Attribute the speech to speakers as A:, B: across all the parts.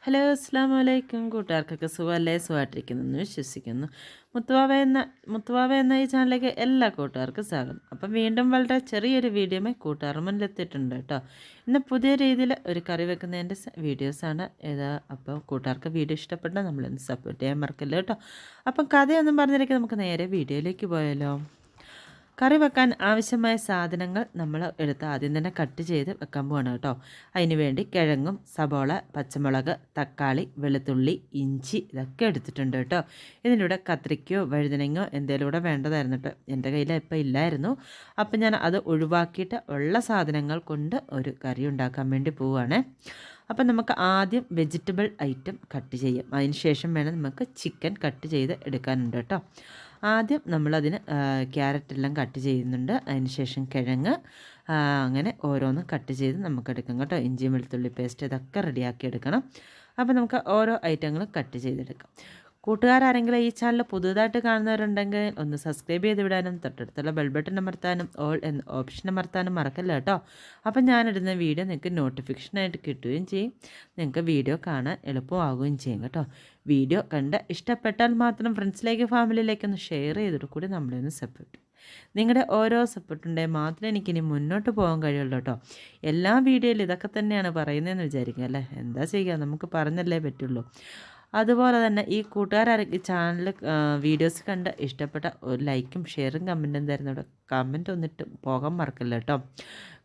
A: Hello അസ്സാം വലൈക്കും കൂട്ടുകാർക്കൊക്കെ സുഖമല്ലേ സുഖമായിട്ടിരിക്കുന്നു വിശ്വസിക്കുന്നു. മുത്തുവാവ എന്ന ഈ ചാനലിലേക്ക് എല്ലാ കൂട്ടുകാർക്കും സ്വാഗതം. അപ്പം വീണ്ടും വളരെ ചെറിയൊരു വീഡിയോമേ കൂട്ടുകാരുടെ മുന്നിലെത്തിയിട്ടുണ്ട് കേട്ടോ. ഇന്ന് പുതിയ രീതിയിൽ ഒരു കറി വെക്കുന്നതിൻ്റെ വീഡിയോസാണ് ഏതാ. അപ്പോൾ കൂട്ടുകാർക്ക് വീഡിയോ ഇഷ്ടപ്പെട്ടാൽ നമ്മളൊന്ന് സപ്പോർട്ട് ചെയ്യാൻ മറക്കല്ലോ കേട്ടോ. അപ്പം കഥയൊന്നും പറഞ്ഞിരിക്കും, നമുക്ക് നേരെ വീഡിയോയിലേക്ക് പോയാലോ. കറി വെക്കാൻ ആവശ്യമായ സാധനങ്ങൾ നമ്മൾ എടുത്ത് ആദ്യം തന്നെ കട്ട് ചെയ്ത് വെക്കാൻ പോവാണ് കേട്ടോ. അതിന് വേണ്ടി കിഴങ്ങും സബോള, പച്ചമുളക്, തക്കാളി, വെളുത്തുള്ളി, ഇഞ്ചി ഇതൊക്കെ എടുത്തിട്ടുണ്ട് കേട്ടോ. ഇതിലൂടെ കത്രിക്കയോ വഴുതനങ്ങയോ എന്തെങ്കിലും കൂടെ വേണ്ടതായിരുന്നു കേട്ടോ. എൻ്റെ കയ്യിൽ ഇപ്പം ഇല്ലായിരുന്നു. അപ്പം ഞാൻ അത് ഒഴിവാക്കിയിട്ട് ഉള്ള സാധനങ്ങൾ കൊണ്ട് ഒരു കറി ഉണ്ടാക്കാൻ വേണ്ടി പോവുകയാണ്. അപ്പം നമുക്ക് ആദ്യം വെജിറ്റബിൾ ഐറ്റം കട്ട് ചെയ്യാം. അതിന് ശേഷം വേണം നമുക്ക് ചിക്കൻ കട്ട് ചെയ്ത് എടുക്കാനുണ്ട് കേട്ടോ. ആദ്യം നമ്മളതിന് ക്യാരറ്റെല്ലാം കട്ട് ചെയ്യുന്നുണ്ട്. അതിന് ശേഷം കിഴങ്ങ്, അങ്ങനെ ഓരോന്നും കട്ട് ചെയ്ത് നമുക്ക് എടുക്കാം കേട്ടോ. ഇഞ്ചി വെളുത്തുള്ളി പേസ്റ്റ് ഇതൊക്കെ റെഡിയാക്കി എടുക്കണം. അപ്പോൾ നമുക്ക് ഓരോ ഐറ്റങ്ങളും കട്ട് ചെയ്തെടുക്കാം. കൂട്ടുകാരെങ്കിലും ഈ ചാനൽ പുതുതായിട്ട് കാണുന്നവരുണ്ടെങ്കിൽ ഒന്ന് സബ്സ്ക്രൈബ് ചെയ്ത് വിടാനും തൊട്ടടുത്തുള്ള ബെൽ ബട്ടൺ അമർത്താനും ഓൾ എന്ന ഓപ്ഷൻ അമർത്താനും മറക്കല്ല കേട്ടോ. അപ്പം ഞാനിടുന്ന വീഡിയോ നിങ്ങൾക്ക് നോട്ടിഫിക്കേഷനായിട്ട് കിട്ടുകയും ചെയ്യും. നിങ്ങൾക്ക് വീഡിയോ കാണാൻ എളുപ്പമാവുകയും ചെയ്യും കേട്ടോ. വീഡിയോ കണ്ട് ഇഷ്ടപ്പെട്ടാൽ മാത്രം ഫ്രണ്ട്സിലേക്ക് ഫാമിലിയിലേക്കൊന്ന് ഷെയർ ചെയ്തിട്ട് കൂടി നമ്മളൊന്ന് സപ്പോർട്ട്. നിങ്ങളുടെ ഓരോ സപ്പോർട്ടുണ്ടെങ്കിൽ മാത്രമേ എനിക്കിനി മുന്നോട്ട് പോകാൻ കഴിയുള്ളൂ കേട്ടോ. എല്ലാ വീഡിയോയിലും ഇതൊക്കെ തന്നെയാണ് പറയുന്നതെന്ന് വിചാരിക്കുക അല്ലേ. എന്താ ചെയ്യുക, നമുക്ക് പറഞ്ഞല്ലേ പറ്റുള്ളൂ. അതുപോലെ തന്നെ ഈ കൂട്ടുകാരാരെങ്കിലും ചാനൽ വീഡിയോസ് കണ്ട് ഇഷ്ടപ്പെട്ട ഒരു ലൈക്കും ഷെയറും കമൻറ്റും തരുന്നവിടെ കമൻറ്റ് ഒന്നിട്ട് പോകാൻ മറക്കല്ല കേട്ടോ.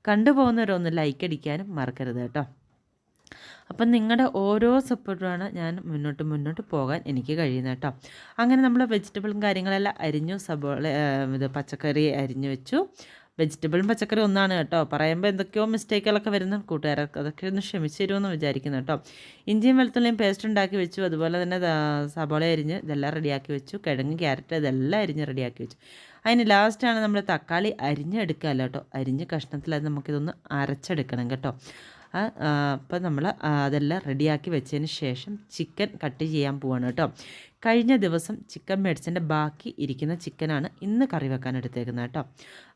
A: കണ്ടുപോകുന്നവരൊന്ന് ലൈക്ക് അടിക്കാനും മറക്കരുത് കേട്ടോ. അപ്പം നിങ്ങളുടെ ഓരോ സപ്പോർട്ടുമാണ് ഞാൻ മുന്നോട്ട് പോകാൻ എനിക്ക് കഴിയുന്നത് കേട്ടോ. അങ്ങനെ നമ്മൾ വെജിറ്റബിളും കാര്യങ്ങളെല്ലാം അരിഞ്ഞു, സബോള ഇത് പച്ചക്കറി അരിഞ്ഞു വെച്ചു. വെജിറ്റബിളും പച്ചക്കറി ഒന്നാണ് കേട്ടോ. പറയുമ്പോൾ എന്തൊക്കെയോ മിസ്റ്റേക്കുകളൊക്കെ വരുന്ന കൂട്ടുകാരൊക്കെ അതൊക്കെ ഒന്ന് ക്ഷമിച്ചു തരുമെന്ന് വിചാരിക്കുന്നു കേട്ടോ. ഇഞ്ചിയും വെളുത്തുള്ളിയും പേസ്റ്റ് ഉണ്ടാക്കി വെച്ചു. അതുപോലെ തന്നെ സബോള അരിഞ്ഞ് ഇതെല്ലാം റെഡിയാക്കി വെച്ചു. കിഴങ്ങ്, ക്യാരറ്റ് ഇതെല്ലാം അരിഞ്ഞ് റെഡിയാക്കി വെച്ചു. അതിന് ലാസ്റ്റാണ് നമ്മൾ തക്കാളി അരിഞ്ഞെടുക്കാമല്ലോ കേട്ടോ. അരിഞ്ഞ് കഷ്ണത്തിൽ അത് നമുക്കിതൊന്ന് അരച്ചെടുക്കണം കേട്ടോ. അപ്പോൾ നമ്മൾ അതെല്ലാം റെഡിയാക്കി വെച്ചതിന് ശേഷം ചിക്കൻ കട്ട് ചെയ്യാൻ പോവാണ് കേട്ടോ. കഴിഞ്ഞ ദിവസം ചിക്കൻ മേടിച്ചതിൻ്റെ ബാക്കി ഇരിക്കുന്ന ചിക്കനാണ് ഇന്ന് കറി വെക്കാൻ എടുത്തേക്കുന്നത് കേട്ടോ.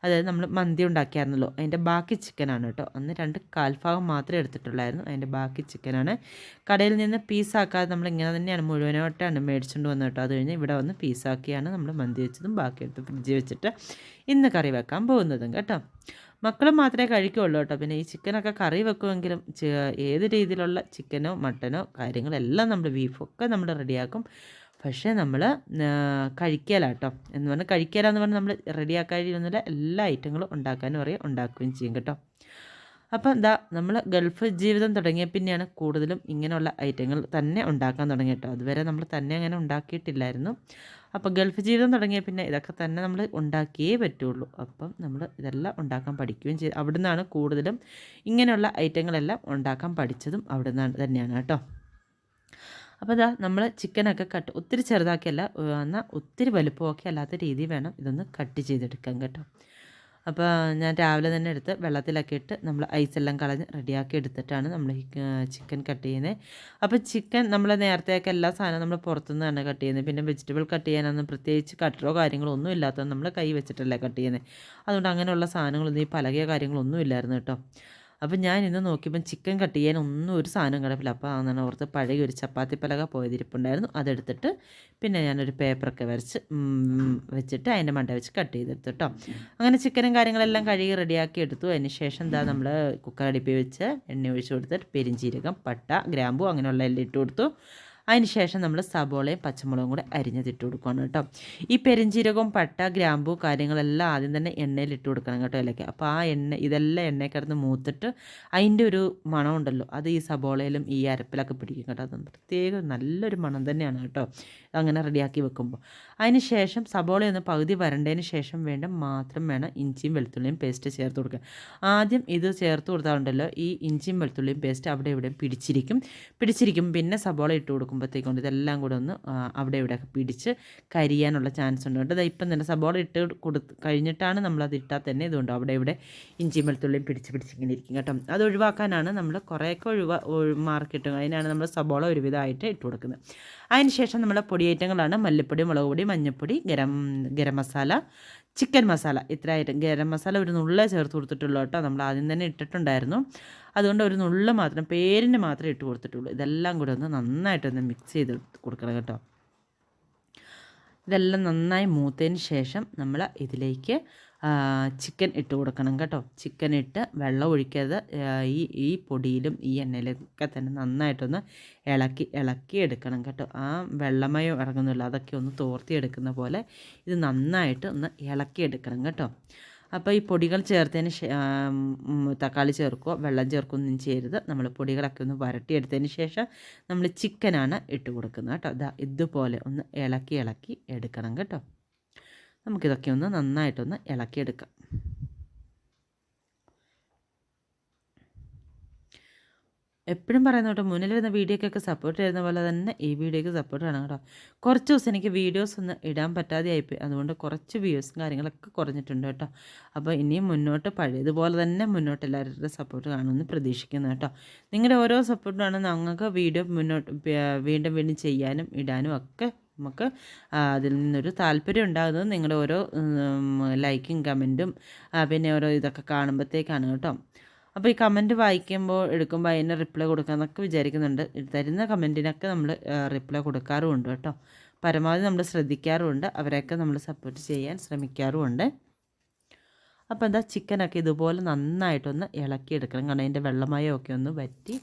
A: അതായത് നമ്മൾ മന്തി ഉണ്ടാക്കിയായിരുന്നല്ലോ, അതിൻ്റെ ബാക്കി ചിക്കനാണ് കേട്ടോ. അന്ന് 2 കാൽഭാഗം മാത്രമേ എടുത്തിട്ടുള്ളായിരുന്നു. അതിൻ്റെ ബാക്കി ചിക്കനാണ്. കടയിൽ നിന്ന് പീസാക്കാതെ നമ്മൾ ഇങ്ങനെ തന്നെയാണ് മുഴുവനായിട്ടാണ് മേടിച്ചുകൊണ്ട് വന്നത് കേട്ടോ. അത് കഴിഞ്ഞ് ഇവിടെ വന്ന് പീസാക്കിയാണ് നമ്മൾ മന്തി വെച്ചതും ബാക്കി എടുത്ത് ഫ്രിഡ്ജിൽ വെച്ചിട്ട് ഇന്ന് കറി വെക്കാൻ പോകുന്നതും കേട്ടോ. മക്കൾ മാത്രമേ കഴിക്കുകയുള്ളൂ കേട്ടോ. പിന്നെ ഈ ചിക്കനൊക്കെ കറി വെക്കുമെങ്കിലും ഏത് രീതിയിലുള്ള ചിക്കനോ മട്ടനോ കാര്യങ്ങളെല്ലാം നമ്മൾ ബീഫൊക്കെ നമ്മൾ റെഡിയാക്കും. പക്ഷേ നമ്മൾ കഴിക്കലാട്ടോ എന്ന് പറഞ്ഞാൽ കഴിക്കലാന്ന് പറഞ്ഞാൽ നമ്മൾ റെഡിയാക്കാതിരുന്നില്ല, എല്ലാ ഐറ്റങ്ങളും ഉണ്ടാക്കാനും അറിയാം, ഉണ്ടാക്കുകയും ചെയ്യും കേട്ടോ. അപ്പം എന്താ നമ്മൾ ഗൾഫ് ജീവിതം തുടങ്ങിയ പിന്നെയാണ് കൂടുതലും ഇങ്ങനെയുള്ള ഐറ്റങ്ങൾ തന്നെ ഉണ്ടാക്കാൻ തുടങ്ങി കേട്ടോ. അതുവരെ നമ്മൾ തന്നെ അങ്ങനെ ഉണ്ടാക്കിയിട്ടില്ലായിരുന്നു. അപ്പോൾ ഗൾഫ് ജീവിതം തുടങ്ങിയ പിന്നെ ഇതൊക്കെ തന്നെ നമ്മൾ ഉണ്ടാക്കിയേ പറ്റുള്ളൂ. അപ്പം നമ്മൾ ഇതെല്ലാം ഉണ്ടാക്കാൻ പഠിക്കുകയും ചെയ്തു. അവിടെ നിന്നാണ് കൂടുതലും ഇങ്ങനെയുള്ള ഐറ്റങ്ങളെല്ലാം ഉണ്ടാക്കാൻ പഠിച്ചതും അവിടെ നിന്ന് തന്നെയാണ് കേട്ടോ. അപ്പോൾ ഇതാ നമ്മൾ ചിക്കനൊക്കെ ഒത്തിരി ചെറുതാക്കിയല്ല, എന്നാൽ ഒത്തിരി വലുപ്പമൊക്കെ അല്ലാത്ത രീതിയിൽ വേണം ഇതൊന്ന് കട്ട് ചെയ്തെടുക്കാൻ കേട്ടോ. അപ്പോൾ ഞാൻ രാവിലെ തന്നെ എടുത്ത് വെള്ളത്തിലൊക്കെ ഇട്ട് നമ്മൾ ഐസെല്ലാം കളഞ്ഞ് റെഡിയാക്കി എടുത്തിട്ടാണ് നമ്മൾ ഈ ചിക്കൻ കട്ട് ചെയ്യുന്നത്. അപ്പോൾ ചിക്കൻ നമ്മൾ നേരത്തെയൊക്കെ എല്ലാ സാധനവും നമ്മൾ പുറത്തുനിന്നാണ് കട്ട് ചെയ്യുന്നത്. പിന്നെ വെജിറ്റബിൾ കട്ട് ചെയ്യാനൊന്നും പ്രത്യേകിച്ച് കട്ടറോ കാര്യങ്ങളോ ഒന്നും ഇല്ലാത്തത് നമ്മൾ കൈ വെച്ചിട്ടല്ലേ കട്ട് ചെയ്യുന്നത്. അതുകൊണ്ട് അങ്ങനെയുള്ള സാധനങ്ങളൊന്നും ഈ പലകയോ കാര്യങ്ങളൊന്നും ഇല്ലായിരുന്നു കേട്ടോ. അപ്പം ഞാൻ ഇന്ന് നോക്കിയപ്പം ചിക്കൻ കട്ട് ചെയ്യാൻ ഒരു സാധനം കിടപ്പില്ല. അപ്പോൾ അങ്ങനെ ഓർത്ത് പഴയ ഒരു ചപ്പാത്തി പലക പോയതിരിപ്പുണ്ടായിരുന്നു, അതെടുത്തിട്ട് പിന്നെ ഞാനൊരു പേപ്പറൊക്കെ വെച്ചിട്ട് അതിൻ്റെ മണ്ട വെച്ച് കട്ട് ചെയ്തെടുത്തു കേട്ടോ. അങ്ങനെ ചിക്കനും കാര്യങ്ങളെല്ലാം കഴുകി റെഡിയാക്കി എടുത്തു. അതിന് ശേഷം എന്താ നമ്മൾ കുക്കർ അടുപ്പിൽ വെച്ച് എണ്ണ ഒഴിച്ച് കൊടുത്തിട്ട് പെരിഞ്ചീരകം, പട്ട, ഗ്രാമ്പു അങ്ങനെയുള്ള എല്ലാം ഇട്ട് കൊടുത്തു. അതിന് ശേഷം നമ്മൾ സബോളയും പച്ചമുളകും കൂടെ അരിഞ്ഞതിട്ട് കൊടുക്കുകയാണ് കേട്ടോ. ഈ പെരിഞ്ചീരകവും പട്ട, ഗ്രാമ്പു കാര്യങ്ങളെല്ലാം ആദ്യം തന്നെ എണ്ണയിൽ ഇട്ട് കൊടുക്കണം കേട്ടോ ഇലയ്ക്ക്. അപ്പോൾ ആ ഇതെല്ലാം എണ്ണയിൽ കിടന്ന് മൂത്തിട്ട് അതിൻ്റെ ഒരു മണം ഉണ്ടല്ലോ, അത് ഈ സബോളയിലും ഈ അരപ്പിലൊക്കെ പിടിക്കും കേട്ടോ. അത് പ്രത്യേകം നല്ലൊരു മണം തന്നെയാണ് കേട്ടോ അങ്ങനെ റെഡിയാക്കി വെക്കുമ്പോൾ. അതിന് ശേഷം സബോളയൊന്ന് പകുതി വരണ്ടതിന് ശേഷം മാത്രം വേണം ഇഞ്ചിയും വെളുത്തുള്ളിയും പേസ്റ്റ് ചേർത്ത് കൊടുക്കുക. ആദ്യം ഇത് ചേർത്ത് കൊടുത്താലുണ്ടല്ലോ ഈ ഇഞ്ചിയും വെളുത്തുള്ളിയും പേസ്റ്റ് അവിടെ ഇവിടെയും പിടിച്ചിരിക്കും. പിന്നെ സബോള ഇട്ട് കൊടുക്കുമ്പോഴത്തേക്കൊണ്ട് ഇതെല്ലാം കൂടെ ഒന്ന് അവിടെ ഇവിടെയൊക്കെ പിടിച്ച് കരിയാനുള്ള ചാൻസ് ഉണ്ട് കേട്ടോ. ഇപ്പം തന്നെ സബോള ഇട്ട് കഴിഞ്ഞിട്ടാണ് നമ്മളത് ഇട്ടാൽ തന്നെ ഇതുകൊണ്ട് അവിടെ ഇവിടെ ഇഞ്ചിയും വെളുത്തുള്ളിയും പിടിച്ചിങ്ങനെ ഇരിക്കും കേട്ടോ. അത് ഒഴിവാക്കാനാണ് നമ്മൾ കുറേയൊക്കെ മാർക്ക് കിട്ടും. അതിനാണ് നമ്മൾ സബോള ഒരുവിധമായിട്ട് ഇട്ട് കൊടുക്കുന്നത്. അതിന് ശേഷം നമ്മുടെ പൊടി ഐറ്റങ്ങളാണ് മല്ലിപ്പൊടി, മുളക് പൊടി, മഞ്ഞൾപ്പൊടി, ഗരം മസാല, ചിക്കൻ മസാല ഇത്രയായിട്ട് ഗരം മസാല ഒരു നുള്ളേ ചേർത്ത് കൊടുത്തിട്ടുള്ളൂ കേട്ടോ. നമ്മൾ ആദ്യം തന്നെ ഇട്ടിട്ടുണ്ടായിരുന്നു. അതുകൊണ്ട് ഒരു നുള്ള് മാത്രം പേരിന് മാത്രമേ ഇട്ട് കൊടുത്തിട്ടുള്ളൂ. ഇതെല്ലാം കൂടെ ഒന്ന് നന്നായിട്ടൊന്ന് മിക്സ് ചെയ്ത് കൊടുക്കണം കേട്ടോ. ഇതെല്ലാം നന്നായി മൂത്തതിന് ശേഷം നമ്മൾ ഇതിലേക്ക് ചിക്കൻ ഇട്ട് കൊടുക്കണം കേട്ടോ. ചിക്കൻ ഇട്ട് വെള്ളം ഒഴിക്കാതെ ഈ പൊടിയിലും ഈ എണ്ണയിലൊക്കെ തന്നെ നന്നായിട്ടൊന്ന് ഇളക്കി എടുക്കണം കേട്ടോ. ആ വെള്ളമയം ഇറങ്ങുന്നില്ല, അതൊക്കെ ഒന്ന് തോർത്തിയെടുക്കുന്ന പോലെ ഇത് നന്നായിട്ട് ഒന്ന് ഇളക്കിയെടുക്കണം കേട്ടോ. അപ്പോൾ ഈ പൊടികൾ ചേർത്തതിന് തക്കാളി ചേർക്കുകയോ വെള്ളം ചേർക്കുകയൊന്നും ചെയ്യരുത്. നമ്മൾ പൊടികളൊക്കെ ഒന്ന് വരട്ടിയെടുത്തതിന് ശേഷം നമ്മൾ ചിക്കനാണ് ഇട്ട് കൊടുക്കുന്നത് കേട്ടോ. ഇതുപോലെ ഒന്ന് ഇളക്കി എടുക്കണം കേട്ടോ. നമുക്കിതൊക്കെ ഒന്ന് നന്നായിട്ടൊന്ന് ഇളക്കിയെടുക്കാം. എപ്പോഴും പറയുന്ന കേട്ടോ, മുന്നിൽ വരുന്ന വീഡിയോക്കൊക്കെ സപ്പോർട്ട് ചെയ്യുന്ന പോലെ തന്നെ ഈ വീഡിയോക്ക് സപ്പോർട്ട് വേണം കേട്ടോ. കുറച്ച് ദിവസം എനിക്ക് വീഡിയോസ് ഒന്നും ഇടാൻ പറ്റാതെ ആയിപ്പോയി. അതുകൊണ്ട് കുറച്ച് വ്യൂസും കാര്യങ്ങളൊക്കെ കുറഞ്ഞിട്ടുണ്ട് കേട്ടോ. അപ്പോൾ ഇനിയും മുന്നോട്ട് പഴയതുപോലെ തന്നെ മുന്നോട്ട് എല്ലാവരുടെ സപ്പോർട്ട് കാണുമെന്ന് പ്രതീക്ഷിക്കുന്നു കേട്ടോ. നിങ്ങളുടെ ഓരോ സപ്പോർട്ടാണ് ഞങ്ങൾക്ക് വീഡിയോ മുന്നോട്ട് വീണ്ടും ചെയ്യാനും ഇടാനും ഒക്കെ നമുക്ക് അതിൽ നിന്നൊരു താല്പര്യം ഉണ്ടാകുന്നത് നിങ്ങളുടെ ഓരോ ലൈക്കും കമൻറ്റും പിന്നെ ഓരോ ഇതൊക്കെ കാണുമ്പോഴത്തേക്കാണ് കേട്ടോ. അപ്പോൾ ഈ കമൻറ്റ് വായിക്കുമ്പോൾ എടുക്കുമ്പോൾ അതിന് റിപ്ലൈ കൊടുക്കാമെന്നൊക്കെ വിചാരിക്കുന്നുണ്ട്. തരുന്ന കമൻറ്റിനൊക്കെ നമ്മൾ റിപ്ലൈ കൊടുക്കാറുമുണ്ട് കേട്ടോ. പരമാവധി നമ്മൾ ശ്രദ്ധിക്കാറുമുണ്ട്. അവരെയൊക്കെ നമ്മൾ സപ്പോർട്ട് ചെയ്യാൻ ശ്രമിക്കാറുമുണ്ട്. അപ്പോൾ എന്താ ചിക്കനൊക്കെ ഇതുപോലെ നന്നായിട്ടൊന്ന് ഇളക്കിയെടുക്കണം. കാരണം അതിൻ്റെ വെള്ളമയമൊക്കെ ഒന്ന് വറ്റി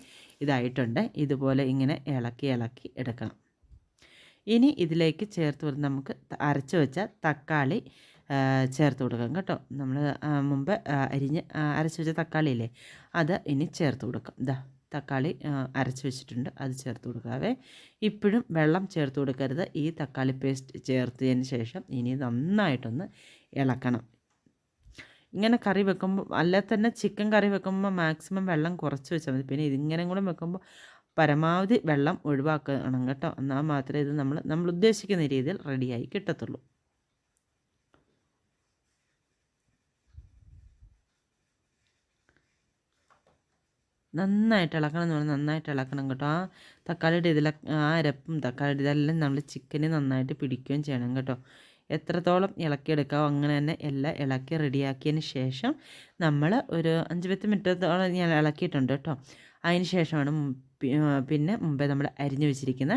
A: ഇതായിട്ടുണ്ട്. ഇതുപോലെ ഇങ്ങനെ ഇളക്കി എടുക്കണം. ഇനി ഇതിലേക്ക് ചേർത്ത് കൊടുത്ത് നമുക്ക് അരച്ച് വെച്ച തക്കാളി ചേർത്ത് കൊടുക്കാം കേട്ടോ. നമ്മൾ മുമ്പ് അരച്ച് വെച്ച തക്കാളിയില്ലേ, അത് ഇനി ചേർത്ത് കൊടുക്കാം. തക്കാളി അരച്ച് വെച്ചിട്ടുണ്ട്, അത് ചേർത്ത് കൊടുക്കാവേ. ഇപ്പോഴും വെള്ളം ചേർത്ത് കൊടുക്കരുത്. ഈ തക്കാളി പേസ്റ്റ് ചേർത്തതിന് ശേഷം ഇനി നന്നായിട്ടൊന്ന് ഇളക്കണം. ഇങ്ങനെ കറി വെക്കുമ്പോൾ അല്ല തന്നെ ചിക്കൻ കറി വെക്കുമ്പോൾ മാക്സിമം വെള്ളം കുറച്ച് വെച്ചാൽ മതി. പിന്നെ ഇതിങ്ങനെ കൂടെ വെക്കുമ്പോൾ പരമാവധി വെള്ളം ഒഴിവാക്കണം കേട്ടോ. എന്നാൽ മാത്രമേ ഇത് നമ്മൾ ഉദ്ദേശിക്കുന്ന രീതിയിൽ റെഡിയായി കിട്ടത്തുള്ളൂ. നന്നായിട്ട് ഇളക്കണം എന്ന് പറഞ്ഞാൽ നന്നായിട്ട് ഇളക്കണം കേട്ടോ. ആ തക്കാളിയുടെ അരപ്പും തക്കാളിയുടെ ഇതെല്ലാം നമ്മൾ ചിക്കന് നന്നായിട്ട് പിടിക്കുകയും ചെയ്യണം കേട്ടോ. എത്രത്തോളം ഇളക്കിയെടുക്കാമോ അങ്ങനെ തന്നെ എല്ലാം ഇളക്കി റെഡിയാക്കിയതിന് ശേഷം നമ്മൾ ഒരു 5-10 മിനിറ്റത്തോളം ഞാൻ ഇളക്കിയിട്ടുണ്ട് കേട്ടോ. അതിന് ശേഷമാണ് പിന്നെ മുമ്പേ നമ്മൾ അരിഞ്ഞു വെച്ചിരിക്കുന്ന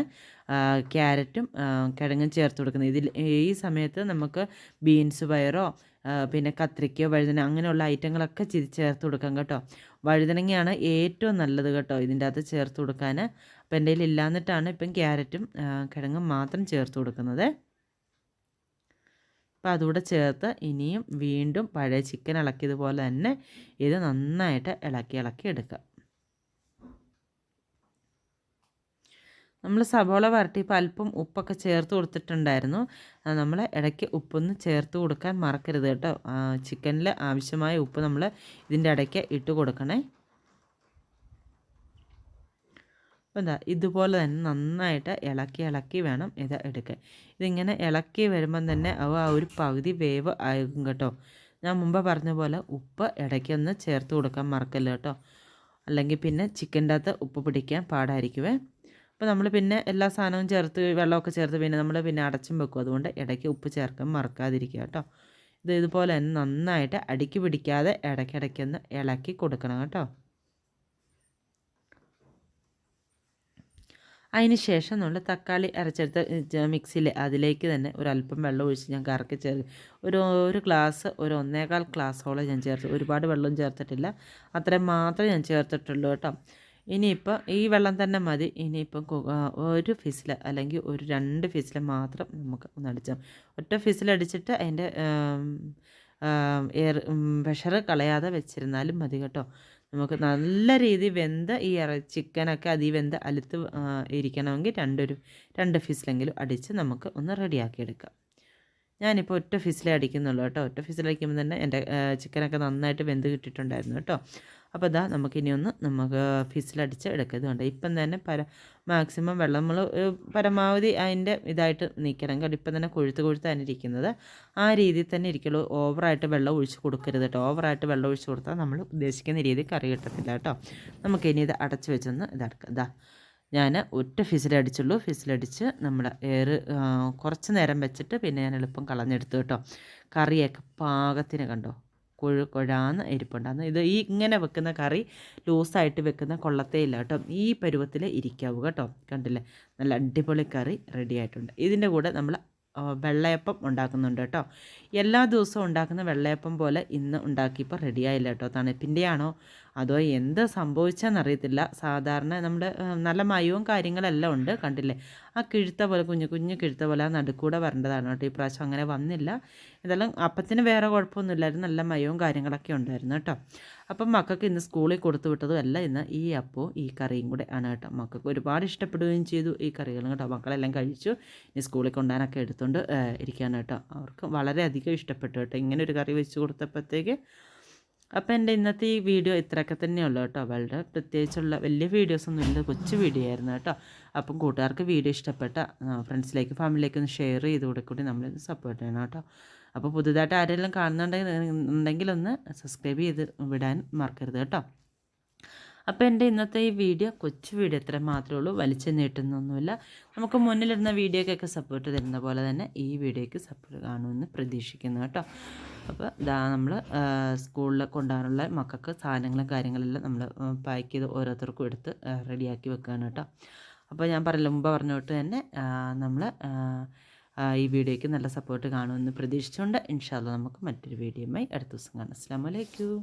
A: ക്യാരറ്റും കിഴങ്ങും ചേർത്ത് കൊടുക്കുന്നത്. ഈ സമയത്ത് നമുക്ക് ബീൻസ് പയറോ പിന്നെ കത്രിക്കയോ വഴുതന അങ്ങനെയുള്ള ഐറ്റങ്ങളൊക്കെ ചേർത്ത് കൊടുക്കാം കേട്ടോ. വഴുതനങ്ങയാണ് ഏറ്റവും നല്ലത് കേട്ടോ ഇതിൻ്റെ അകത്ത് ചേർത്ത് കൊടുക്കാൻ. അപ്പം എൻ്റെ കയ്യിൽ ഇല്ലാന്നിട്ടാണ് ഇപ്പം ക്യാരറ്റും കിഴങ്ങും മാത്രം ചേർത്ത് കൊടുക്കുന്നത്. അപ്പോൾ അതുകൂടെ ചേർത്ത് ഇനിയും വീണ്ടും പഴയ ചിക്കൻ ഇളക്കിയതുപോലെ തന്നെ ഇത് നന്നായിട്ട് ഇളക്കി എടുക്കുക. നമ്മൾ സവോള വരട്ടിയപ്പോൾ അല്പം ഉപ്പൊക്കെ ചേർത്ത് കൊടുത്തിട്ടുണ്ടായിരുന്നു. നമ്മൾ ഇടയ്ക്ക് ഉപ്പൊന്ന് ചേർത്ത് കൊടുക്കാൻ മറക്കരുത് കേട്ടോ. ചിക്കനിൽ ആവശ്യമായ ഉപ്പ് നമ്മൾ ഇതിൻ്റെ ഇടയ്ക്ക് ഇട്ട് കൊടുക്കണേ. അപ്പോൾ ഇതുപോലെ തന്നെ നന്നായിട്ട് ഇളക്കി വേണം ഇത് എടുക്കാൻ. ഇതിങ്ങനെ ഇളക്കി വരുമ്പം തന്നെ ആ ഒരു പകുതി വേവ് ആകും കേട്ടോ. ഞാൻ മുമ്പ് പറഞ്ഞ പോലെ ഉപ്പ് ഇടയ്ക്കൊന്ന് ചേർത്ത് കൊടുക്കാൻ മറക്കല്ല കേട്ടോ. അല്ലെങ്കിൽ പിന്നെ ചിക്കൻ്റെ അകത്ത് ഉപ്പ് പിടിക്കാൻ പാടായിരിക്കുമേ. അപ്പോൾ നമ്മൾ പിന്നെ എല്ലാ സാധനവും ചേർത്ത് വെള്ളമൊക്കെ ചേർത്ത് പിന്നെ നമ്മൾ പിന്നെ അടച്ചും വെക്കും. അതുകൊണ്ട് ഇടയ്ക്ക് ഉപ്പ് ചേർക്കാൻ മറക്കാതിരിക്കുക കേട്ടോ. ഇതുപോലെ തന്നെ നന്നായിട്ട് അടുക്കി പിടിക്കാതെ ഇടയ്ക്കിടയ്ക്കൊന്ന് ഇളക്കി കൊടുക്കണം കേട്ടോ. അതിന് ശേഷം നമ്മൾ തക്കാളി അരച്ചെടുത്ത മിക്സിയിൽ അതിലേക്ക് തന്നെ ഒരല്പം വെള്ളം ഒഴിച്ച് ഞാൻ കറക്കി ഒരു ഗ്ലാസ് ഒരു 1.25 ഗ്ലാസോളം ഞാൻ ചേർത്ത്. ഒരുപാട് വെള്ളം ചേർത്തിട്ടില്ല, അത്രയും മാത്രമേ ഞാൻ ചേർത്തിട്ടുള്ളൂ കേട്ടോ. ഇനിയിപ്പോൾ ഈ വെള്ളം തന്നെ മതി. ഇനിയിപ്പം ഒരു ഫിസിൽ അല്ലെങ്കിൽ ഒരു 2 ഫിസിൽ മാത്രം നമുക്ക് ഒന്ന് അടിച്ചാൽ, ഒറ്റ ഫിസിലടിച്ചിട്ട് അതിൻ്റെ പ്രഷർ കളയാതെ വെച്ചിരുന്നാലും മതി കേട്ടോ. നമുക്ക് നല്ല രീതിയിൽ വെന്ത ഈ ചിക്കനൊക്കെ വെന്ത് അലുത്ത് ഇരിക്കണമെങ്കിൽ 2 ഫിസിലെങ്കിലും അടിച്ച് നമുക്ക് ഒന്ന് റെഡിയാക്കിയെടുക്കാം. ഞാനിപ്പോൾ ഒറ്റ ഫിസിലേ അടിക്കുന്നുള്ളൂ കേട്ടോ. ഒറ്റ ഫിസിലടിക്കുമ്പോൾ തന്നെ എൻ്റെ ചിക്കനൊക്കെ നന്നായിട്ട് വെന്ത് കിട്ടിയിട്ടുണ്ടായിരുന്നു കേട്ടോ. അപ്പോൾ നമുക്കിനി നമുക്ക് ഫിസിലടിച്ച് എടുക്കുക. ഇതുകൊണ്ട് ഇപ്പം തന്നെ മാക്സിമം വെള്ളം നമ്മൾ പരമാവധി അതിൻ്റെ ഇതായിട്ട് നീക്കണം കേട്ടോ. ഇപ്പം തന്നെ കൊഴുത്താണ് ഇരിക്കുന്നത്. ആ രീതിയിൽ തന്നെ ഇരിക്കുള്ളൂ. ഓവറായിട്ട് വെള്ളം ഒഴിച്ച് കൊടുക്കരുത് കേട്ടോ. ഓവറായിട്ട് വെള്ളം ഒഴിച്ച് കൊടുത്താൽ നമ്മൾ ഉദ്ദേശിക്കുന്ന രീതിയിൽ കറി കിട്ടത്തില്ല കേട്ടോ. നമുക്കിനി ഇത് അടച്ച് വെച്ചൊന്ന് ഇതെടുക്കാം. ഞാൻ ഒറ്റ ഫിസിലടിച്ചുള്ളൂ. ഫിസിലടിച്ച് നമ്മുടെ എയർ കുറച്ച് നേരം വെച്ചിട്ട് പിന്നെ ഞാൻ എളുപ്പം കളഞ്ഞെടുത്തു കേട്ടോ. കറിയൊക്കെ പാകത്തിന് കണ്ടോ, കുഴാന്ന് ഇരിപ്പുണ്ടായിരുന്നു. ഇത് ഈ ഇങ്ങനെ വെക്കുന്ന കറി ലൂസായിട്ട് വെക്കുന്ന കൊള്ളത്തേ ഇല്ല കേട്ടോ. ഈ പരുവത്തിൽ ഇരിക്കാവൂ കേട്ടോ. കണ്ടില്ലേ, നല്ല അടിപൊളി കറി റെഡി ആയിട്ടുണ്ട്. ഇതിൻ്റെ കൂടെ നമ്മൾ വെള്ളയപ്പം ഉണ്ടാക്കുന്നുണ്ട് കേട്ടോ. എല്ലാ ദിവസവും ഉണ്ടാക്കുന്ന വെള്ളയപ്പം പോലെ ഇന്ന് ഉണ്ടാക്കിയപ്പോൾ റെഡിയായില്ല കേട്ടോ. തണുപ്പിൻ്റെയാണോ അതോ എന്ത് സംഭവിച്ചെന്നറിയത്തില്ല. സാധാരണ നമ്മുടെ നല്ല മയവും കാര്യങ്ങളെല്ലാം ഉണ്ട്. കണ്ടില്ലേ, ആ കിഴുത്ത പോലെ കുഞ്ഞു കുഞ്ഞു കിഴുത്ത പോലെ ആ നടുക്കൂടെ വരേണ്ടതാണ് കേട്ടോ. ഈ പ്രാവശ്യം അങ്ങനെ വന്നില്ല. ഇതെല്ലാം അപ്പത്തിന് വേറെ കുഴപ്പമൊന്നുമില്ലായിരുന്നു. നല്ല മയവും കാര്യങ്ങളൊക്കെ ഉണ്ടായിരുന്നു കേട്ടോ. അപ്പം മക്കൾക്ക് ഇന്ന് സ്കൂളിൽ കൊടുത്തു വിട്ടതും അല്ല, ഇന്ന് ഈ അപ്പവും ഈ കറിയും കൂടെ ആണ് കേട്ടോ. മക്കൾക്ക് ഒരുപാട് ഇഷ്ടപ്പെടുകയും ചെയ്തു ഈ കറികളും കേട്ടോ. മക്കളെല്ലാം കഴിച്ചു. ഇനി സ്കൂളിൽ കൊണ്ടുപോകാനൊക്കെ എടുത്തുകൊണ്ട് ഇരിക്കുകയാണ് കേട്ടോ. അവർക്ക് വളരെയധികം ഇഷ്ടപ്പെട്ടു കേട്ടോ ഇങ്ങനെ ഒരു കറി വെച്ച് കൊടുത്തപ്പോഴത്തേക്ക്. അപ്പോൾ എൻ്റെ ഇന്നത്തെ ഈ വീഡിയോ ഇത്രയൊക്കെ തന്നെയുള്ളൂ കേട്ടോ. വളരെ പ്രത്യേകിച്ചുള്ള വലിയ വീഡിയോസൊന്നും ഇല്ല, കൊച്ചു വീഡിയോ ആയിരുന്നു കേട്ടോ. അപ്പം കൂട്ടുകാർക്ക് വീഡിയോ ഇഷ്ടപ്പെട്ട ഫ്രണ്ട്സിലേക്ക് ഫാമിലിയിലേക്ക് ഒന്ന് ഷെയർ ചെയ്ത് കൂടി നമ്മളിന്ന് സപ്പോർട്ട് ചെയ്യണം കേട്ടോ. അപ്പോൾ പുതുതായിട്ട് ആരെങ്കിലും കാണുന്നുണ്ടെങ്കിൽ ഒന്ന് സബ്സ്ക്രൈബ് ചെയ്ത് വിടാൻ മറക്കരുത് കേട്ടോ. അപ്പോൾ എൻ്റെ ഇന്നത്തെ ഈ വീഡിയോ കൊച്ചു വീഡിയോ ഇത്ര മാത്രമേ ഉള്ളൂ, വലിച്ചു നീട്ടുന്നൊന്നുമില്ല. നമുക്ക് മുന്നിലിരുന്ന വീഡിയോക്കൊക്കെ സപ്പോർട്ട് തരുന്ന പോലെ തന്നെ ഈ വീഡിയോയ്ക്ക് സപ്പോർട്ട് കാണുമെന്ന് പ്രതീക്ഷിക്കുന്നു കേട്ടോ. അപ്പോൾ ഇതാ നമ്മൾ സ്കൂളിൽ കൊണ്ടുപോകാനുള്ള മക്കൾക്ക് സാധനങ്ങളും കാര്യങ്ങളെല്ലാം നമ്മൾ പാക്ക് ചെയ്ത് ഓരോരുത്തർക്കും എടുത്ത് റെഡിയാക്കി വെക്കുകയാണ് കേട്ടോ. അപ്പോൾ ഞാൻ മുമ്പ് പറഞ്ഞോട്ട് തന്നെ നമ്മൾ ഈ വീഡിയോയ്ക്ക് നല്ല സപ്പോർട്ട് കാണുമെന്ന് പ്രതീക്ഷിച്ചുകൊണ്ട് ഇൻഷാ അല്ലാഹ് നമുക്ക് മറ്റൊരു വീഡിയോയുമായി അടുത്ത ദിവസം കാണാം. അസ്സലാമു അലൈക്കും.